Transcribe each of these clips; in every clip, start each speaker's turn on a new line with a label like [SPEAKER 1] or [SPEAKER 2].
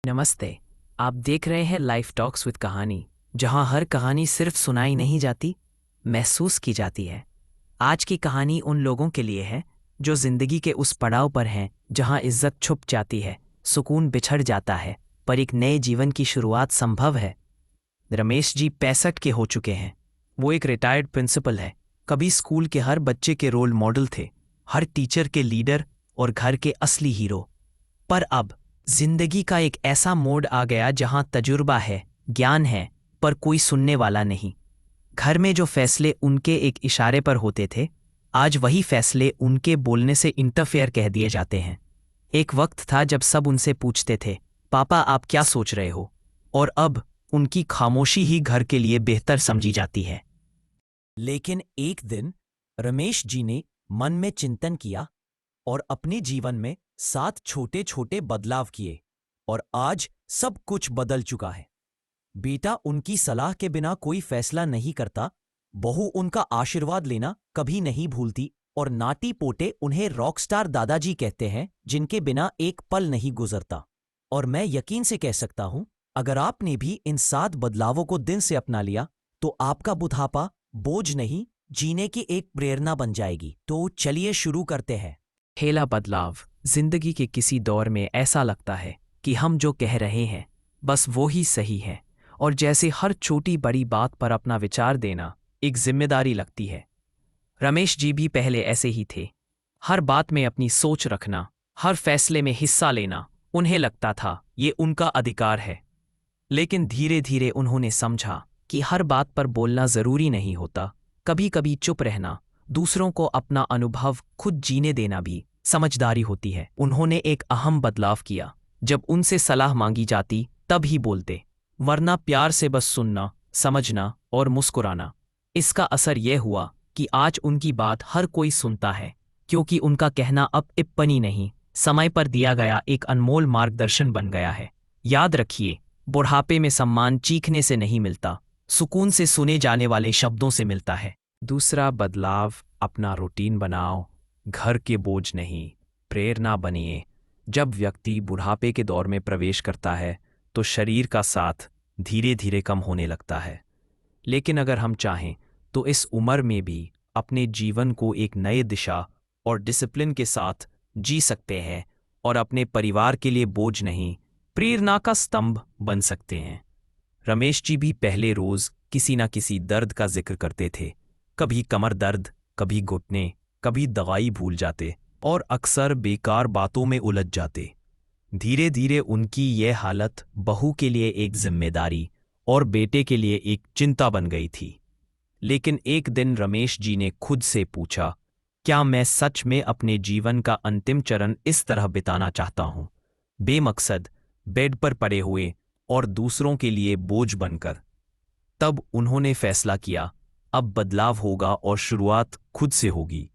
[SPEAKER 1] नमस्ते। आप देख रहे हैं लाइफ टॉक्स विद कहानी, जहां हर कहानी सिर्फ सुनाई नहीं जाती, महसूस की जाती है। आज की कहानी उन लोगों के लिए है जो जिंदगी के उस पड़ाव पर हैं जहां इज्जत छुप जाती है, सुकून बिछड़ जाता है, पर एक नए जीवन की शुरुआत संभव है। रमेश जी 65 के हो चुके हैं। वो एक रिटायर्ड प्रिंसिपल है। कभी स्कूल के हर बच्चे के रोल मॉडल थे, हर टीचर के लीडर और घर के असली हीरो। पर अब जिंदगी का एक ऐसा मोड़ आ गया जहां तजुर्बा है, ज्ञान है, पर कोई सुनने वाला नहीं। घर में जो फैसले उनके एक इशारे पर होते थे, आज वही फैसले उनके बोलने से इंटरफेयर कह दिए जाते हैं। एक वक्त था जब सब उनसे पूछते थे, पापा आप क्या सोच रहे हो? और अब उनकी खामोशी ही घर के लिए बेहतर समझी जाती है।
[SPEAKER 2] लेकिन एक दिन रमेश जी ने मन में चिंतन किया और अपने जीवन में 7 छोटे छोटे बदलाव किए और आज सब कुछ बदल चुका है। बेटा उनकी सलाह के बिना कोई फैसला नहीं करता, बहू उनका आशीर्वाद लेना कभी नहीं भूलती और नाती पोते उन्हें रॉकस्टार दादाजी कहते हैं जिनके बिना एक पल नहीं गुजरता। और मैं यकीन से कह सकता हूं, अगर आपने भी इन 7 बदलावों को दिन से अपना लिया तो आपका बुढ़ापा बोझ नहीं, जीने की एक प्रेरणा बन जाएगी। तो चलिए शुरू करते हैं।
[SPEAKER 1] पहला बदलाव। जिंदगी के किसी दौर में ऐसा लगता है कि हम जो कह रहे हैं बस वो ही सही है, और जैसे हर छोटी बड़ी बात पर अपना विचार देना एक जिम्मेदारी लगती है। रमेश जी भी पहले ऐसे ही थे। हर बात में अपनी सोच रखना, हर फैसले में हिस्सा लेना उन्हें लगता था ये उनका अधिकार है। लेकिन धीरे धीरे उन्होंने समझा कि हर बात पर बोलना जरूरी नहीं होता। कभी कभी चुप रहना, दूसरों को अपना अनुभव खुद जीने देना भी समझदारी होती है। उन्होंने एक अहम बदलाव किया। जब उनसे सलाह मांगी जाती तब ही बोलते, वरना प्यार से बस सुनना, समझना और मुस्कुराना। इसका असर यह हुआ कि आज उनकी बात हर कोई सुनता है, क्योंकि उनका कहना अब टिप्पणी नहीं, समय पर दिया गया एक अनमोल मार्गदर्शन बन गया है। याद रखिए, बुढ़ापे में सम्मान चीखने से नहीं मिलता, सुकून से सुने जाने वाले शब्दों से मिलता है। दूसरा बदलाव, अपना रूटीन बनाओ, घर के बोझ नहीं, प्रेरणा बनिए। जब व्यक्ति बुढ़ापे के दौर में प्रवेश करता है तो शरीर का साथ धीरे धीरे कम होने लगता है। लेकिन अगर हम चाहें तो इस उम्र में भी अपने जीवन को एक नए दिशा और डिसिप्लिन के साथ जी सकते हैं और अपने परिवार के लिए बोझ नहीं, प्रेरणा का स्तंभ बन सकते हैं। रमेश जी भी पहले रोज किसी न किसी दर्द का जिक्र करते थे। कभी कमर दर्द, कभी घुटने, कभी दवाई भूल जाते और अक्सर बेकार बातों में उलझ जाते। धीरे धीरे उनकी यह हालत बहू के लिए एक जिम्मेदारी और बेटे के लिए एक चिंता बन गई थी। लेकिन एक दिन रमेश जी ने खुद से पूछा, क्या मैं सच में अपने जीवन का अंतिम चरण इस तरह बिताना चाहता हूं, बेमकसद बेड पर पड़े हुए और दूसरों के लिए बोझ बनकर? तब उन्होंने फैसला किया, अब बदलाव होगा और शुरुआत खुद से होगी।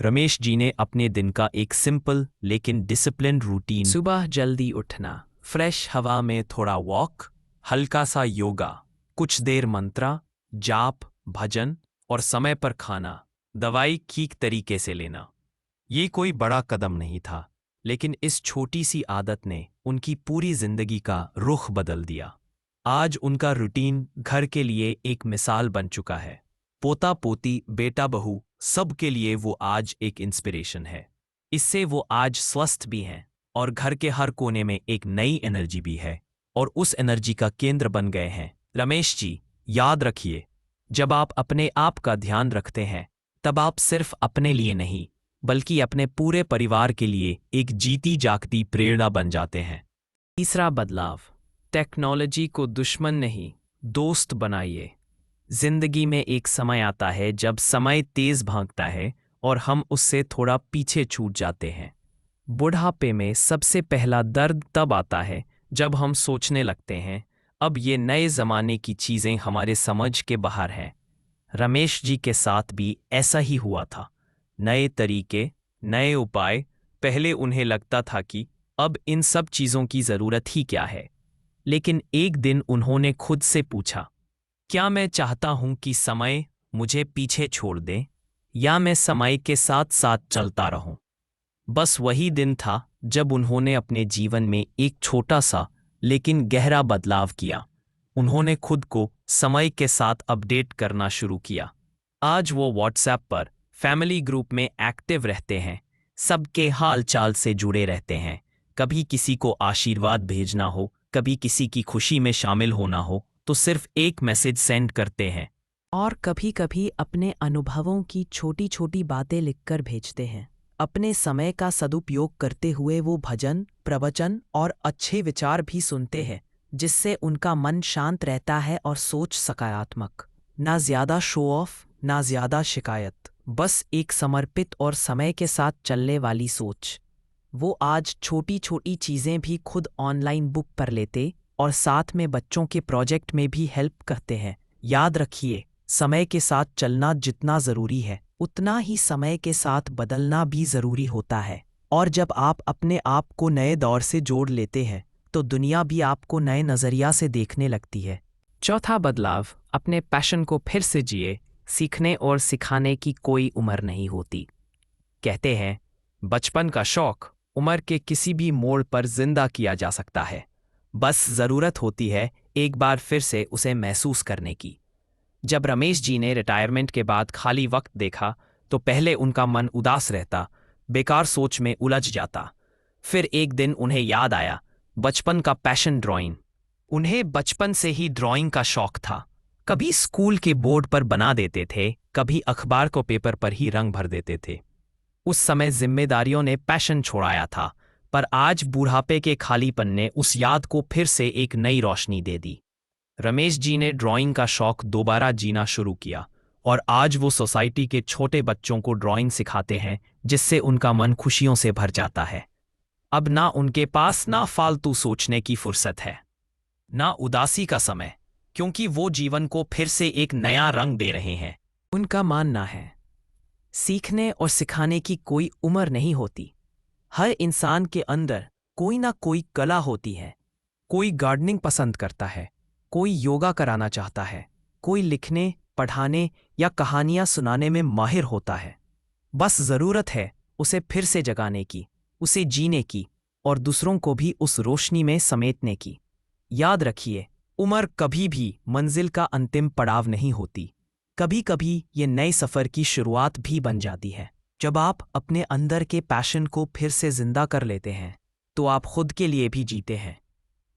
[SPEAKER 1] रमेश जी ने अपने दिन का एक सिंपल लेकिन डिसिप्लिन रूटीन, सुबह जल्दी उठना, फ्रेश हवा में थोड़ा वॉक, हल्का सा योगा, कुछ देर मंत्रा, जाप, भजन और समय पर खाना, दवाई ठीक तरीके से लेना। ये कोई बड़ा कदम नहीं था, लेकिन इस छोटी सी आदत ने उनकी पूरी जिंदगी का रुख बदल दिया। आज उनका रूटीन घर के लिए एक मिसाल बन चुका है। पोता पोती, बेटा बहू, सब के लिए वो आज एक इंस्पिरेशन है। इससे वो आज स्वस्थ भी हैं और घर के हर कोने में एक नई एनर्जी भी है, और उस एनर्जी का केंद्र बन गए हैं रमेश जी। याद रखिए, जब आप अपने आप का ध्यान रखते हैं तब आप सिर्फ अपने लिए नहीं, बल्कि अपने पूरे परिवार के लिए एक जीती जागती प्रेरणा बन जाते हैं। तीसरा बदलाव, टेक्नोलॉजी को दुश्मन नहीं, दोस्त बनाइए। जिंदगी में एक समय आता है जब समय तेज भागता है और हम उससे थोड़ा पीछे छूट जाते हैं। बुढ़ापे में सबसे पहला दर्द तब आता है जब हम सोचने लगते हैं, अब ये नए जमाने की चीजें हमारे समझ के बाहर हैं। रमेश जी के साथ भी ऐसा ही हुआ था। नए तरीके, नए उपाय, पहले उन्हें लगता था कि अब इन सब चीजों की जरूरत ही क्या है। लेकिन एक दिन उन्होंने खुद से पूछा, क्या मैं चाहता हूं कि समय मुझे पीछे छोड़ दे, या मैं समय के साथ साथ चलता रहूं? बस वही दिन था जब उन्होंने अपने जीवन में एक छोटा सा लेकिन गहरा बदलाव किया। उन्होंने खुद को समय के साथ अपडेट करना शुरू किया। आज वो व्हाट्सएप पर फैमिली ग्रुप में एक्टिव रहते हैं, सबके हाल चाल से जुड़े रहते हैं। कभी किसी को आशीर्वाद भेजना हो, कभी किसी की खुशी में शामिल होना हो, तो सिर्फ एक मैसेज सेंड करते हैं।
[SPEAKER 3] और कभी कभी अपने अनुभवों की छोटी छोटी बातें लिखकर भेजते हैं। अपने समय का सदुपयोग करते हुए वो भजन, प्रवचन और अच्छे विचार भी सुनते हैं, जिससे उनका मन शांत रहता है और सोच सकारात्मक। ना ज्यादा शो ऑफ, ना ज्यादा शिकायत, बस एक समर्पित और समय के साथ चलने वाली सोच। वो आज छोटी छोटी चीजें भी खुद ऑनलाइन बुक कर लेते और साथ में बच्चों के प्रोजेक्ट में भी हेल्प करते हैं। याद रखिए, समय के साथ चलना जितना जरूरी है, उतना ही समय के साथ बदलना भी जरूरी होता है। और जब आप अपने आप को नए दौर से जोड़ लेते हैं, तो दुनिया भी आपको नए नजरिया से देखने लगती है।
[SPEAKER 1] चौथा बदलाव, अपने पैशन को फिर से जिए। सीखने और सिखाने की कोई उम्र नहीं होती। कहते हैं, बचपन का शौक उम्र के किसी भी मोड़ पर जिंदा किया जा सकता है। बस जरूरत होती है एक बार फिर से उसे महसूस करने की। जब रमेश जी ने रिटायरमेंट के बाद खाली वक्त देखा, तो पहले उनका मन उदास रहता, बेकार सोच में उलझ जाता। फिर एक दिन उन्हें याद आया, बचपन का पैशन ड्राइंग। उन्हें बचपन से ही ड्राइंग का शौक था। कभी स्कूल के बोर्ड पर बना देते थे, कभी अखबार को पेपर पर ही रंग भर देते थे। उस समय जिम्मेदारियों ने पैशन छोड़ाया था, पर आज बुढ़ापे के खालीपन ने उस याद को फिर से एक नई रोशनी दे दी। रमेश जी ने ड्राइंग का शौक दोबारा जीना शुरू किया और आज वो सोसाइटी के छोटे बच्चों को ड्राइंग सिखाते हैं, जिससे उनका मन खुशियों से भर जाता है। अब ना उनके पास ना फालतू सोचने की फुर्सत है, ना उदासी का समय, क्योंकि वो जीवन को फिर से एक नया रंग दे रहे हैं।
[SPEAKER 3] उनका मानना है, सीखने और सिखाने की कोई उम्र नहीं होती। हर इंसान के अंदर कोई ना कोई कला होती है।
[SPEAKER 1] कोई गार्डनिंग पसंद करता है, कोई योगा कराना चाहता है, कोई लिखने, पढ़ाने या कहानियां सुनाने में माहिर होता है। बस जरूरत है उसे फिर से जगाने की, उसे जीने की और दूसरों को भी उस रोशनी में समेटने की। याद रखिए, उम्र कभी भी मंजिल का अंतिम पड़ाव नहीं होती। कभी कभी ये नए सफ़र की शुरुआत भी बन जाती है। जब आप अपने अंदर के पैशन को फिर से जिंदा कर लेते हैं, तो आप खुद के लिए भी जीते हैं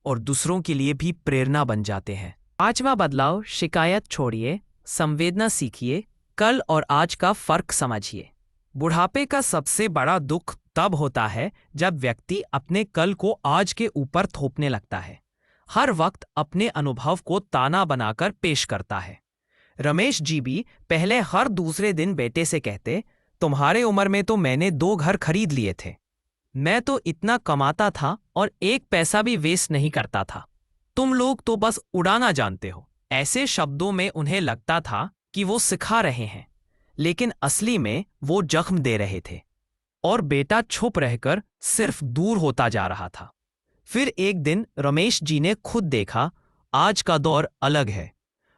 [SPEAKER 1] और दूसरों के लिए भी प्रेरणा बन जाते हैं।
[SPEAKER 3] पांचवा बदलाव, शिकायत छोड़िए, संवेदना सीखिए, कल और आज का फर्क समझिए।
[SPEAKER 1] बुढ़ापे का सबसे बड़ा दुख तब होता है जब व्यक्ति अपने कल को आज के ऊपर थोपने लगता है। हर वक्त अपने अनुभव को ताना बनाकर पेश करता है। रमेश जी भी पहले हर दूसरे दिन बेटे से कहते, तुम्हारे उम्र में तो मैंने 2 घर खरीद लिए थे। मैं तो इतना कमाता था और एक पैसा भी वेस्ट नहीं करता था। तुम लोग तो बस उड़ाना जानते हो। ऐसे शब्दों में उन्हें लगता था कि वो सिखा रहे हैं, लेकिन असली में वो जख्म दे रहे थे। और बेटा चुप रहकर सिर्फ दूर होता जा रहा था। फिर एक दिन रमेश जी ने खुद देखा, आज का दौर अलग है।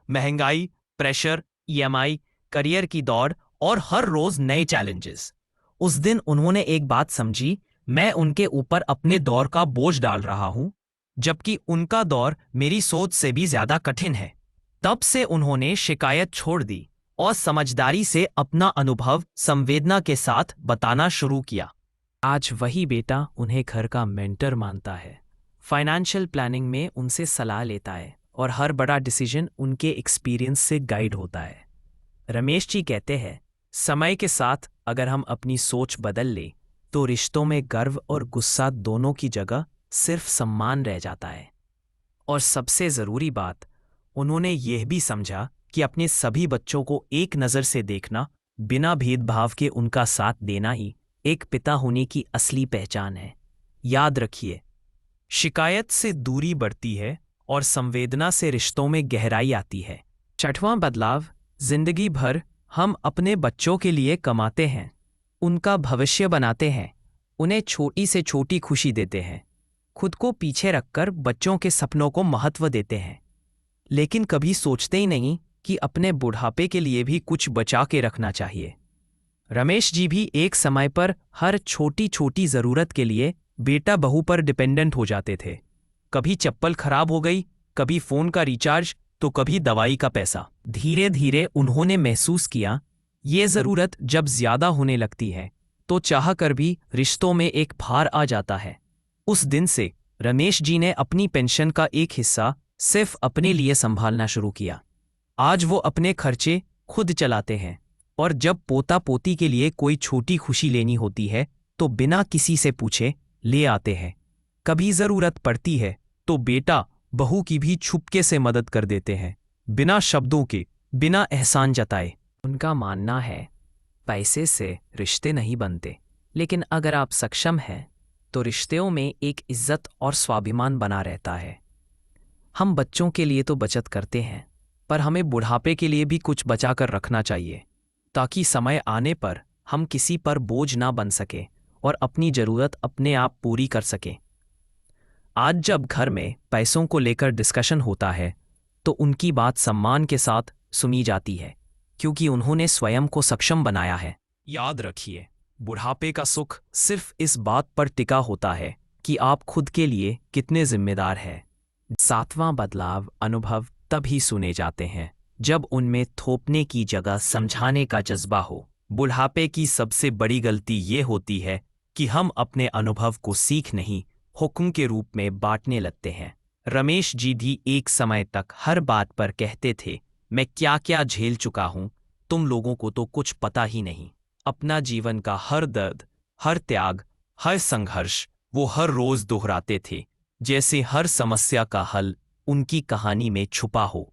[SPEAKER 1] महंगाई, प्रेशर, ईएमआई, करियर की दौड़ और हर रोज नए चैलेंजेस। उस दिन उन्होंने एक बात समझी, मैं उनके ऊपर अपने दौर का बोझ डाल रहा हूं, जबकि उनका दौर मेरी सोच से भी ज्यादा कठिन है। तब से उन्होंने शिकायत छोड़ दी और समझदारी से अपना अनुभव संवेदना के साथ बताना शुरू किया।
[SPEAKER 3] आज वही बेटा उन्हें घर का मेंटर मानता है, फाइनेंशियल प्लानिंग में उनसे सलाह लेता है और हर बड़ा डिसीजन उनके एक्सपीरियंस से गाइड होता है। रमेश जी कहते हैं, समय के साथ अगर हम अपनी सोच बदल लें, तो रिश्तों में गर्व और गुस्सा दोनों की जगह सिर्फ सम्मान रह जाता है। और सबसे ज़रूरी बात, उन्होंने यह भी समझा कि अपने सभी बच्चों को एक नज़र से देखना, बिना भेदभाव के उनका साथ देना ही एक पिता होने की असली पहचान है। याद रखिए,
[SPEAKER 1] शिकायत से दूरी बढ़ती है और संवेदना से रिश्तों में गहराई आती है।
[SPEAKER 3] छठवां बदलाव, जिंदगी भर हम अपने बच्चों के लिए कमाते हैं, उनका भविष्य बनाते हैं, उन्हें छोटी से छोटी खुशी देते हैं, खुद को पीछे रखकर बच्चों के सपनों को महत्व देते हैं, लेकिन कभी सोचते ही नहीं कि अपने बुढ़ापे के लिए भी कुछ बचा के रखना चाहिए। रमेश जी भी एक समय पर हर छोटी छोटी ज़रूरत के लिए बेटा बहू पर डिपेंडेंट हो जाते थे।
[SPEAKER 1] कभी चप्पल खराब हो गई, कभी फोन का रिचार्ज, तो कभी दवाई का पैसा। धीरे धीरे उन्होंने महसूस किया, ये जरूरत जब ज्यादा होने लगती है तो चाह कर भी रिश्तों में एक भार आ जाता है। उस दिन से रमेश जी ने अपनी पेंशन का एक हिस्सा सिर्फ अपने लिए संभालना शुरू किया। आज वो अपने खर्चे खुद चलाते हैं और जब पोता पोती के लिए कोई छोटी खुशी लेनी होती है तो बिना किसी से पूछे ले आते हैं। कभी जरूरत पड़ती है तो बेटा बहू की भी छुपके से मदद कर देते हैं, बिना शब्दों के, बिना एहसान जताए। उनका मानना है पैसे से रिश्ते नहीं बनते, लेकिन अगर आप सक्षम हैं तो रिश्तों में एक इज्जत और स्वाभिमान बना रहता है। हम बच्चों के लिए तो बचत करते हैं, पर हमें बुढ़ापे के लिए भी कुछ बचा कर रखना चाहिए, ताकि समय आने पर हम किसी पर बोझ ना बन सके और अपनी ज़रूरत अपने आप पूरी कर सकें। आज जब घर में पैसों को लेकर डिस्कशन होता है तो उनकी बात सम्मान के साथ सुनी जाती है, क्योंकि उन्होंने स्वयं को सक्षम बनाया है। याद रखिए, बुढ़ापे का सुख सिर्फ इस बात पर टिका होता है कि आप खुद के लिए कितने जिम्मेदार हैं। 7वां बदलाव, अनुभव तभी सुने जाते हैं जब उनमें थोपने की जगह समझाने का जज्बा हो। बुढ़ापे की सबसे बड़ी गलती ये होती है कि हम अपने अनुभव को सीख नहीं, हुक्म के रूप में बांटने लगते हैं। रमेश जी भी एक समय तक हर बात पर कहते थे, मैं क्या क्या झेल चुका हूं, तुम लोगों को तो कुछ पता ही नहीं। अपना जीवन का हर दर्द, हर त्याग, हर संघर्ष वो हर रोज दोहराते थे, जैसे हर समस्या का हल उनकी कहानी में छुपा हो।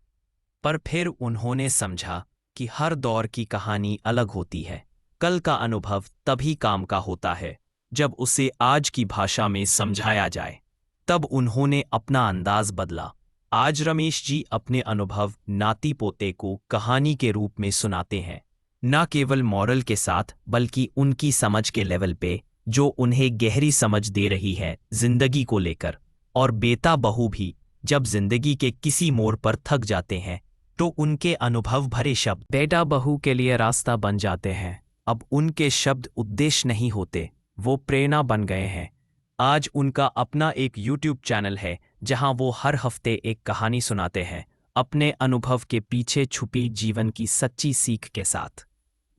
[SPEAKER 1] पर फिर उन्होंने समझा कि हर दौर की कहानी अलग होती है। कल का अनुभव तभी काम का होता है जब उसे आज की भाषा में समझाया जाए। तब उन्होंने अपना अंदाज बदला। आज रमेश जी अपने अनुभव नाती पोते को कहानी के रूप में सुनाते हैं, न केवल मॉरल के साथ बल्कि उनकी समझ के लेवल पे, जो उन्हें गहरी समझ दे रही है जिंदगी को लेकर। और बेटा बहू भी जब जिंदगी के किसी मोड़ पर थक जाते हैं तो उनके अनुभव भरे शब्द बेटा बहू के लिए रास्ता बन जाते हैं। अब उनके शब्द उद्देश्य नहीं होते, वो प्रेरणा बन गए हैं। आज उनका अपना एक YouTube चैनल है जहां वो हर हफ्ते एक कहानी सुनाते हैं, अपने अनुभव के पीछे छुपी जीवन की सच्ची सीख के साथ।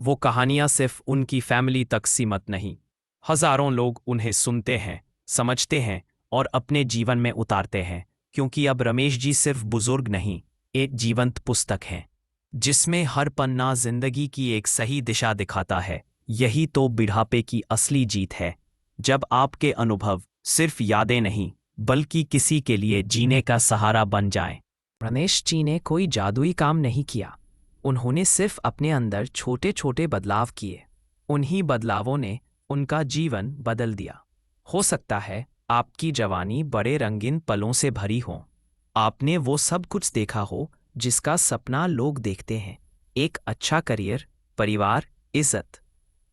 [SPEAKER 1] वो कहानियां सिर्फ उनकी फैमिली तक सीमित नहीं, हजारों लोग उन्हें सुनते हैं, समझते हैं और अपने जीवन में उतारते हैं, क्योंकि अब रमेश जी सिर्फ बुजुर्ग नहीं, एक जीवंत पुस्तक है जिसमें हर पन्ना जिंदगी की एक सही दिशा दिखाता है। यही तो बुढ़ापे की असली जीत है, जब आपके अनुभव सिर्फ यादें नहीं बल्कि किसी के लिए जीने का सहारा बन जाएं। रमेश जी ने कोई जादुई काम नहीं किया, उन्होंने सिर्फ अपने अंदर छोटे छोटे बदलाव किए। उन्हीं बदलावों ने उनका जीवन बदल दिया। हो सकता है आपकी जवानी बड़े रंगीन पलों से भरी हो, आपने वो सब कुछ देखा हो जिसका सपना लोग देखते हैं, एक अच्छा करियर, परिवार, इज्जत।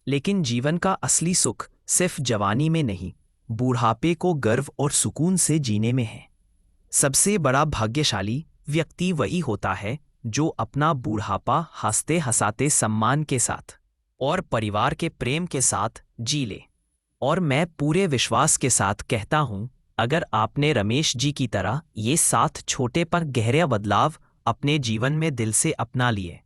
[SPEAKER 1] लेकिन जीवन का असली सुख सिर्फ जवानी में नहीं, बूढ़ापे को गर्व और सुकून से जीने में है। सबसे बड़ा भाग्यशाली व्यक्ति वही होता है जो अपना बूढ़ापा हंसते हंसाते सम्मान के साथ और परिवार के प्रेम के साथ जी ले। और मैं पूरे विश्वास के साथ कहता हूं, अगर आपने रमेश जी की तरह ये 7 छोटे पर गहरे बदलाव अपने जीवन में दिल से अपना लिए,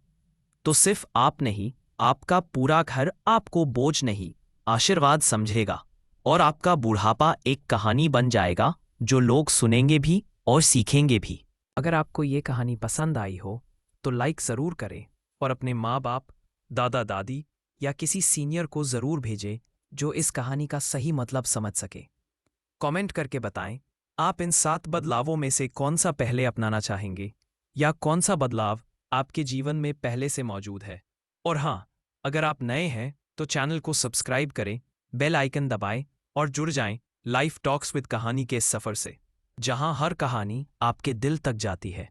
[SPEAKER 1] तो सिर्फ आप नहीं, आपका पूरा घर आपको बोझ नहीं, आशीर्वाद समझेगा। और आपका बूढ़ापा एक कहानी बन जाएगा जो लोग सुनेंगे भी और सीखेंगे भी। अगर आपको ये कहानी पसंद आई हो तो लाइक ज़रूर करें और अपने माँ बाप, दादा दादी या किसी सीनियर को ज़रूर भेजें जो इस कहानी का सही मतलब समझ सके। कमेंट करके बताएं आप इन 7 बदलावों में से कौन सा पहले अपनाना चाहेंगे, या कौन सा बदलाव आपके जीवन में पहले से मौजूद है। और हाँ, अगर आप नए हैं तो चैनल को सब्सक्राइब करें, बेल आइकन दबाएं और जुड़ जाएं लाइफ टॉक्स विद कहानी के इस सफ़र से, जहां हर कहानी आपके दिल तक जाती है।